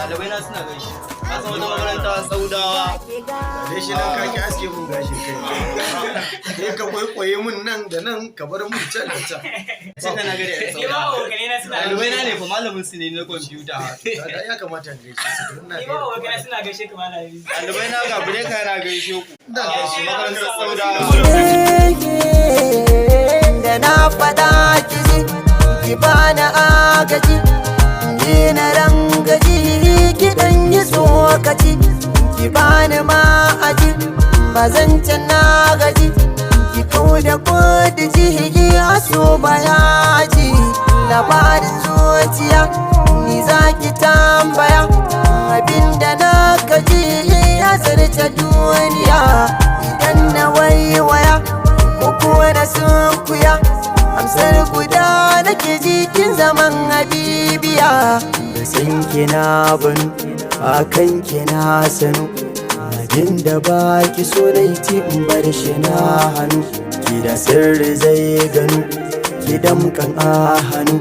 Ɗalibai na suna gaishe. Ka san wata makaranta Saudawa. Dai shi nan ka ki aske mun gashi kai. Sai ka kwaikwaye mun nan da nan ka bar mun can da can. Sai kana gari a Ni ma abokanai na suna Ɗalibai na ne fa malamin su ne na kwamfuta. Kaga ya kamata in gaishe su. Ina Ni ma abokanai suna gaishe ka malami. Ɗalibai na ga bireka yana gaishe ku. Ina gaishe Makarantar Saudawa. Da na faɗa kiji ki bani agaji ni na rangaji ki dan yi tsokaci ki bani ma'aji ba zan can na gaji ki kauda kudiji ki aso bayaji labarin zuciya ni za ki tambaya abinda na gaji ya zarce duniya idan na waiwaya ko kuwa na sunkuya amsar guda nake jikin zaman habibiya da san kina banu a kan kina sanu abinda ba ki so dai ti in bar shi na hannu ki da sirri zai gano ki damkan a hannu